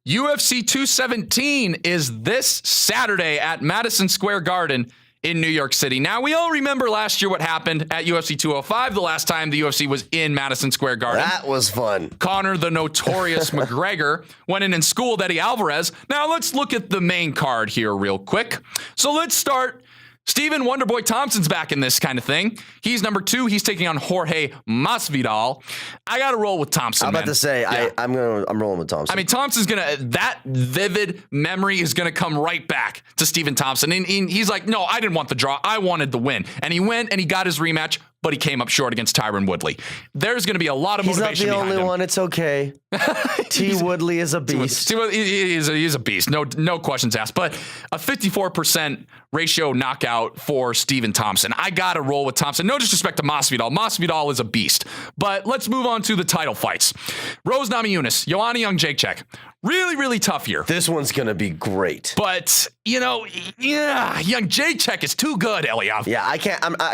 UFC 217 is this Saturday at Madison Square Garden in New York City. Now, we all remember last year what happened at UFC 205, the last time the UFC was in Madison Square Garden. That was fun. Conor, the notorious McGregor, went in and schooled Eddie Alvarez. Now, let's look at the main card here real quick. So let's start. Stephen Wonderboy Thompson's back in this kind of thing. He's number 2. He's taking on Jorge Masvidal. I got to roll with Thompson. I'm about to say, yeah. I'm rolling with Thompson. I mean, Thompson's that vivid memory is gonna come right back to Stephen Thompson. And he's like, no, I didn't want the draw. I wanted the win. And he went and he got his rematch, but he came up short against Tyron Woodley. There's going to be a lot of motivation behind him. He's not the only one. It's okay. T. Woodley is a beast. He's a beast. No questions asked. But a 54% ratio knockout for Stephen Thompson. I got to roll with Thompson. No disrespect to Masvidal. Masvidal is a beast. But let's move on to the title fights. Rose Namajunas, Joanna Jędrzejczyk. Really, really tough here. This one's going to be great. But, Jędrzejczyk is too good, Eliav. Yeah, I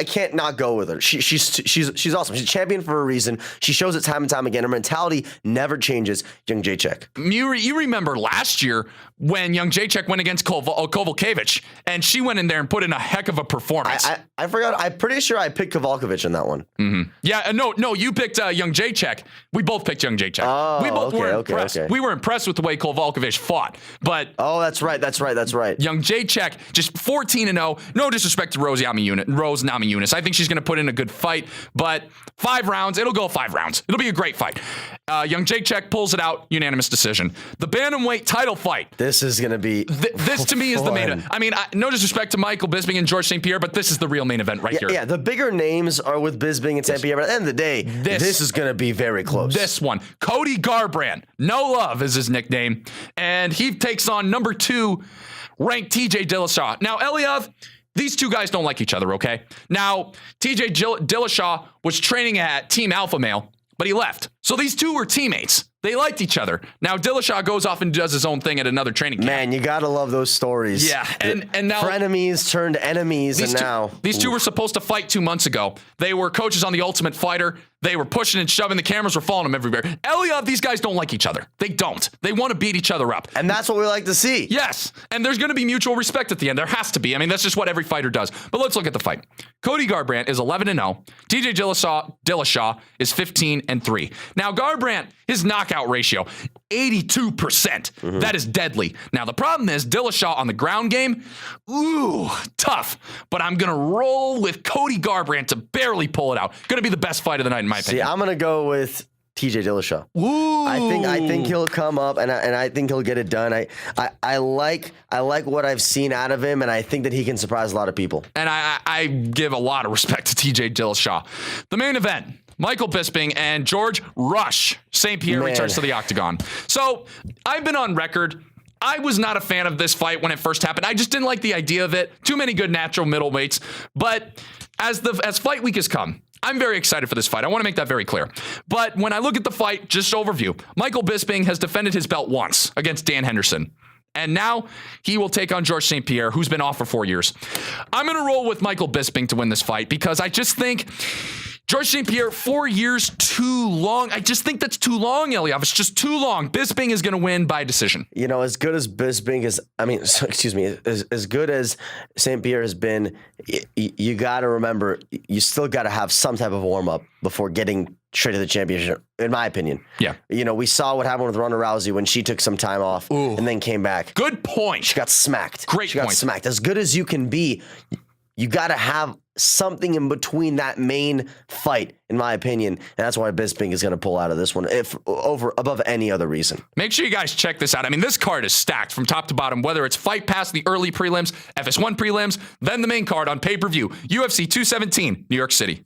can't not go with her. She's awesome. She's a champion for a reason. She shows it time and time again. Her mentality never changes. Jędrzejczyk. You remember last year when Jędrzejczyk went against Kowalkiewicz, and she went in there and put in a heck of a performance. I forgot. I'm pretty sure I picked Kowalkiewicz in that one. Mm-hmm. Yeah, no, you picked Jędrzejczyk. We both picked Jędrzejczyk. Oh, we both were impressed. Okay. We were impressed with the way Kowalkiewicz fought, but that's right. Jędrzejczyk just 14-0. No disrespect to Rose Namajunas. I think she's going to put in a good fight, but 5 rounds. It'll go 5 rounds. It'll be a great fight. Jędrzejczyk pulls it out, unanimous decision. The bantamweight title fight. This is going to be. This to me is the main event. I mean, no disrespect to Michael Bisping and George St. Pierre, but this is the real main event here. Yeah, the bigger names are with Bisping and St. Pierre, but at the end of the day, this is going to be very close. This one, Cody Garbrandt, No Love is his nickname, and he takes on number 2 ranked TJ Dillashaw. Now, Eliav, these two guys don't like each other, okay? Now, TJ Dillashaw was training at Team Alpha Male, but he left. So these two were teammates. They liked each other. Now, Dillashaw goes off and does his own thing at another training camp. Man, you got to love those stories. Yeah, and now frenemies turned enemies, these two were supposed to fight 2 months ago. They were coaches on The Ultimate Fighter. They were pushing and shoving. The cameras were following them everywhere. Eliav, these guys don't like each other. They don't. They want to beat each other up. And that's what we like to see. Yes. And there's going to be mutual respect at the end. There has to be. I mean, that's just what every fighter does. But let's look at the fight. Cody Garbrandt is 11-0. TJ Dillashaw is 15-3. Now, Garbrandt, his knockout ratio, 82%. Mm-hmm. That is deadly. Now, the problem is Dillashaw on the ground game, tough. But I'm going to roll with Cody Garbrandt to barely pull it out. Going to be the best fight of the night, in my opinion. See, I'm going to go with TJ Dillashaw. Ooh. I think he'll come up and I think he'll get it done. I like what I've seen out of him, and I think that he can surprise a lot of people. And I give a lot of respect to TJ Dillashaw. The main event, Michael Bisping and George Rush St. Pierre returns to the octagon. So I've been on record. I was not a fan of this fight when it first happened. I just didn't like the idea of it. Too many good natural middleweights. But as fight week has come, I'm very excited for this fight. I want to make that very clear. But when I look at the fight, just overview, Michael Bisping has defended his belt once against Dan Henderson. And now he will take on George St. Pierre, who's been off for 4 years. I'm going to roll with Michael Bisping to win this fight because I just think George St. Pierre, 4 years, too long. I just think that's too long, Eliav. It's just too long. Bisping is going to win by decision. As good as Bisping is, as good as St. Pierre has been, you got to remember, you still got to have some type of warm-up before getting straight to the championship, in my opinion. Yeah. We saw what happened with Ronda Rousey when she took some time off and then came back. Good point. She got smacked. Great point. She got smacked. As good as you can be, you got to have something in between that main fight, in my opinion. And that's why Bisping is going to pull out of this one above any other reason. Make sure you guys check this out. I mean, this card is stacked from top to bottom, whether it's Fight Pass, the early prelims, FS1 prelims, then the main card on pay-per-view, UFC 217, New York City.